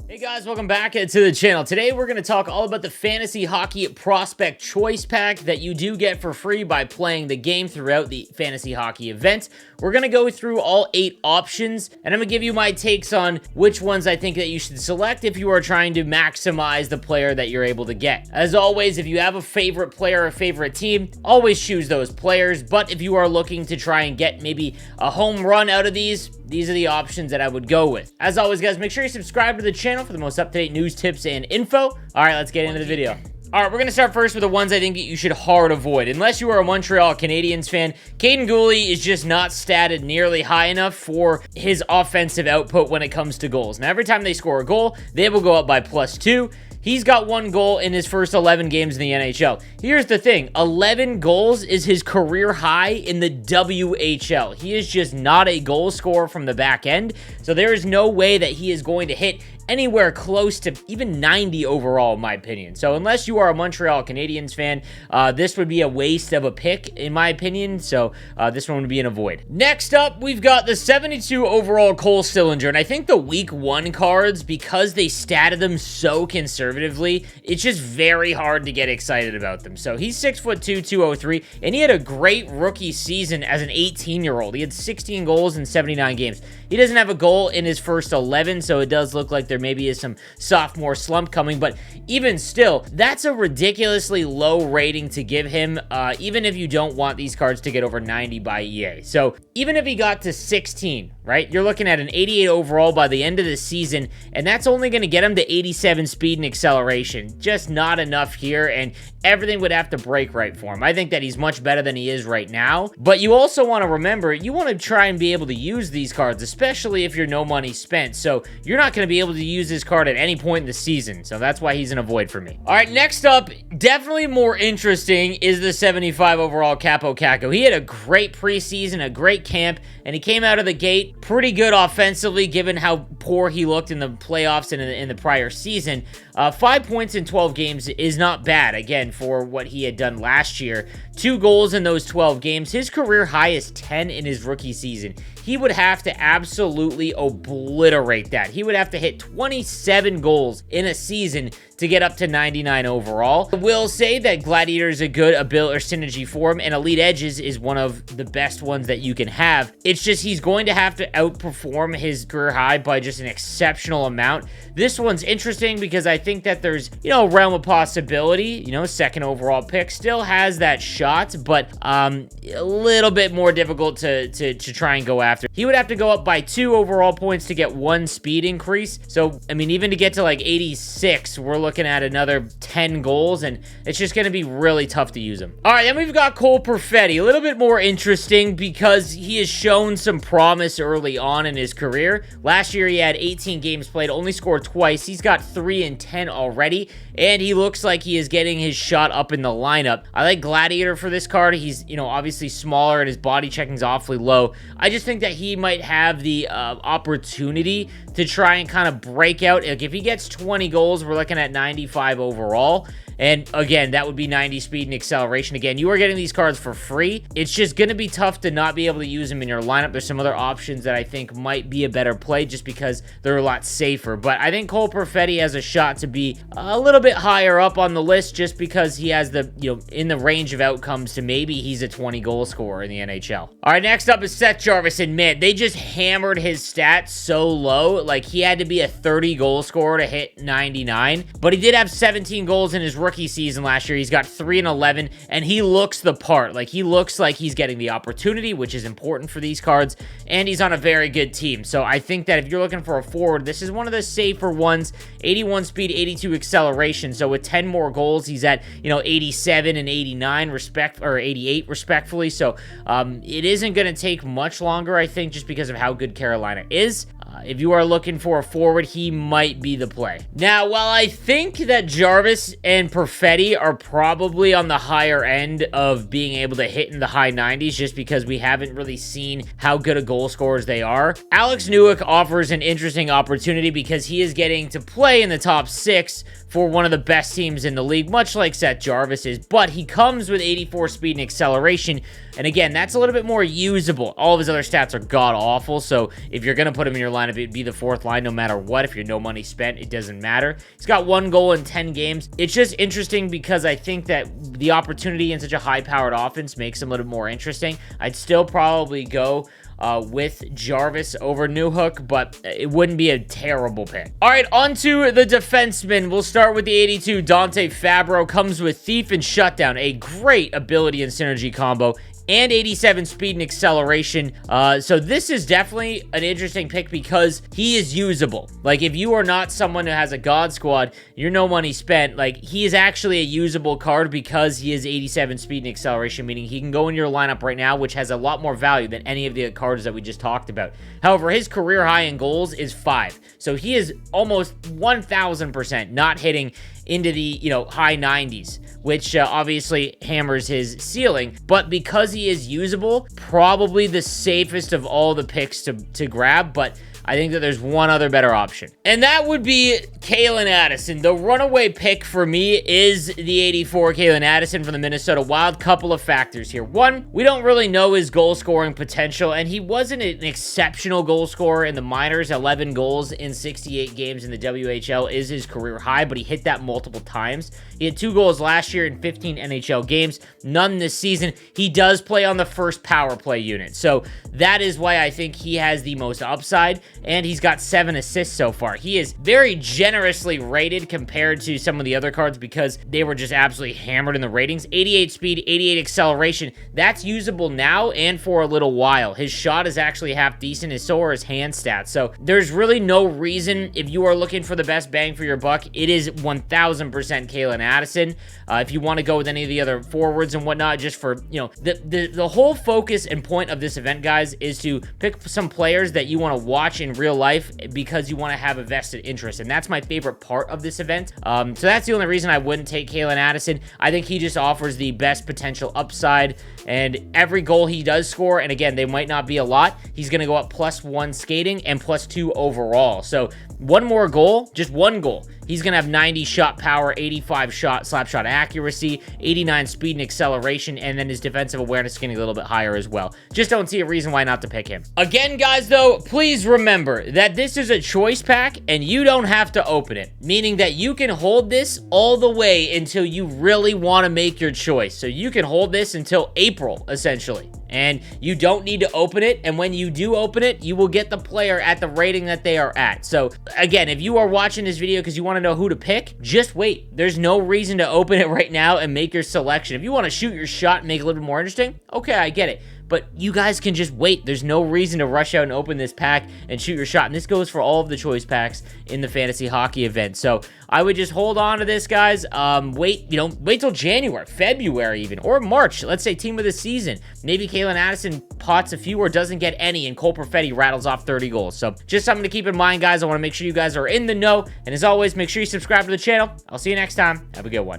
Hey guys, welcome back to the channel. Today we're going to talk all about the Fantasy Hockey Prospect Choice Pack that you do get for free by playing the game throughout the Fantasy Hockey event. We're going to go through all 8 options, and I'm going to give you my takes on which ones I think that you should select if you are trying to maximize the player that you're able to get. As always, if you have a favorite player or a favorite team, always choose those players, but if you are looking to try and get maybe a home run out of these are the options that I would go with. As always, guys, make sure you subscribe to the channel for the most up-to-date news, tips, and info. All right, let's get into the video. All right, we're going to start first with the ones I think that you should hard avoid. Unless you are a Montreal Canadiens fan, Caden Gooley is just not statted nearly high enough for his offensive output when it comes to goals. Now, every time they score a goal, they will go up by +2. He's got 1 goal in his first 11 games in the NHL. Here's the thing, 11 goals is his career high in the WHL. He is just not a goal scorer from the back end, so there is no way that he is going to hit anywhere close to even 90 overall, in my opinion. So unless you are a Montreal Canadiens fan, this would be a waste of a pick, in my opinion. So this one would be an avoid. Next up, we've got the 72 overall Cole Sillinger. And I think the week 1 cards, because they statted them so conservatively, it's just very hard to get excited about them. So he's 6'2", 203, and he had a great rookie season as an 18-year-old. He had 16 goals in 79 games. He doesn't have a goal in his first 11, so it does look like there maybe is some sophomore slump coming, but even still, that's a ridiculously low rating to give him, even if you don't want these cards to get over 90 by EA. So even if he got to 16, right, you're looking at an 88 overall by the end of the season, and that's only going to get him to 87 speed and acceleration. Just not enough here, and everything would have to break right for him. I think that he's much better than he is right now, but you also want to remember, you want to try and be able to use these cards, especially if you're no money spent. So you're not going to be able to use this card at any point in the season, so that's why he's an avoid for me. All right, next up, definitely more interesting, is the 75 overall Capo Caco. He had a great preseason, a great camp, and he came out of the gate pretty good offensively, given how poor he looked in the playoffs and in the prior season. 5 points in 12 games is not bad, again, for what he had done last year. 2 goals in those 12 games. His career high is 10 in his rookie season. He would have to absolutely obliterate that. He would have to hit 27 goals in a season to get up to 99 overall. I will say that Gladiator is a good ability or synergy for him, and Elite Edges is one of the best ones that you can have. It's just he's going to have to outperform his career high by just an exceptional amount. This one's interesting because I think that there's, a realm of possibility. 2nd overall pick, still has that shot, but a little bit more difficult to try and go after. He would have to go up by 2 overall points to get 1 speed increase. So, I mean, even to get to like 86, we're looking at another 10 goals, and it's just going to be really tough to use him. All right, then we've got Cole Perfetti. A little bit more interesting because he has shown some promise early on in his career. Last year, he had 18 games played, only scored twice. He's got 3 and 10 already, and he looks like he is getting his shot up in the lineup. I like Gladiator for this card. He's, obviously smaller, and his body checking's awfully low. I just think that he might have the opportunity to try and kind of break out. Like, if he gets 20 goals, we're looking at 95 overall. And again, that would be 90 speed and acceleration. Again, you are getting these cards for free. It's just going to be tough to not be able to use them in your lineup. There's some other options that I think might be a better play just because they're a lot safer. But I think Cole Perfetti has a shot to be a little bit higher up on the list just because he has the, in the range of outcomes to maybe he's a 20 goal scorer in the NHL. All right, next up is Seth Jarvis, and man, they just hammered his stats so low. Like, he had to be a 30 goal scorer to hit 99, but he did have 17 goals in his rookie season last year. He's got 3 and 11, and he looks the part. Like, he looks like he's getting the opportunity, which is important for these cards, and he's on a very good team. So I think that if you're looking for a forward, this is one of the safer ones. 81 speed, 82 acceleration. So with 10 more goals, he's at, 87 and 89 or 88 respectfully. So it isn't going to take much longer, I think, just because of how good Carolina is. If you are looking for a forward, he might be the play. Now, while I think that Jarvis and Perfetti are probably on the higher end of being able to hit in the high 90s just because we haven't really seen how good of goal scorers they are, Alex Newhook offers an interesting opportunity because he is getting to play in the top 6 for one of the best teams in the league, much like Seth Jarvis is, but he comes with 84 speed and acceleration, And again, that's a little bit more usable. All of his other stats are god-awful, so if you're going to put him in your lineup, it'd be the 4th line no matter what. If you're no money spent, it doesn't matter. He's got 1 goal in 10 games. It's just interesting because I think that the opportunity in such a high-powered offense makes him a little bit more interesting. I'd still probably go with Jarvis over Newhook, but it wouldn't be a terrible pick. All right, on to the defenseman. We'll start with the 82. Dante FABBRO comes with Thief and Shutdown, a great ability and synergy combo, and 87 speed and acceleration. So this is definitely an interesting pick because he is usable. Like, if you are not someone who has a God Squad, you're no money spent, like, he is actually a usable card because he is 87 speed and acceleration, meaning he can go in your lineup right now, which has a lot more value than any of the cards that we just talked about. However, his career high in goals is 5. So he is almost 1,000% not hitting into the, you know, high 90s, which obviously hammers his ceiling. But because he is usable, probably the safest of all the picks to grab, but I think that there's one other better option. And that would be CALEN Addison. The runaway pick for me is the 84 CALEN Addison from the Minnesota Wild. Couple of factors here. One, we don't really know his goal scoring potential, and he wasn't an exceptional goal scorer in the minors. 11 goals in 68 games in the WHL is his career high, but he hit that multiple times. He had 2 goals last year in 15 NHL games, none this season. He does play on the first power play unit, so that is why I think he has the most upside, and he's got 7 assists so far. He is very generously rated compared to some of the other cards because they were just absolutely hammered in the ratings. 88 speed, 88 acceleration. That's usable now and for a little while. His shot is actually half decent, and so are his hand stats. So there's really no reason, if you are looking for the best bang for your buck, it is 1000% CALEN Addison. If you want to go with any of the other forwards and whatnot, just for, you know, the whole focus and point of this event, guys, is to pick some players that you want to watch in real life because you want to have a vested interest, and that's my favorite part of this event. So that's the only reason I wouldn't take CALEN Addison. I think he just offers the best potential upside, and every goal he does score, and again, they might not be a lot, he's going to go up +1 skating and +2 overall. So one more goal, just one goal, he's going to have 90 shot power, 85 slap shot accuracy, 89 speed and acceleration, and then his defensive awareness is getting a little bit higher as well. Just don't see a reason why not to pick him. Again, guys, though, please remember that this is a choice pack, and you don't have to open it, meaning that you can hold this all the way until you really want to make your choice. So you can hold this until April, essentially, and you don't need to open it, and when you do open it, you will get the player at the rating that they are at. So again, if you are watching this video because you want to know who to pick, just wait. There's no reason to open it right now and make your selection. If you want to shoot your shot and make it a little bit more interesting, okay, I get it. But you guys can just wait. There's no reason to rush out and open this pack and shoot your shot. And this goes for all of the choice packs in the fantasy hockey event. So I would just hold on to this, guys. Wait till January, February even, or March. Let's say team of the season. Maybe CALEN Addison pots a few or doesn't get any, and Cole Perfetti rattles off 30 goals. So just something to keep in mind, guys. I want to make sure you guys are in the know. And as always, make sure you subscribe to the channel. I'll see you next time. Have a good one.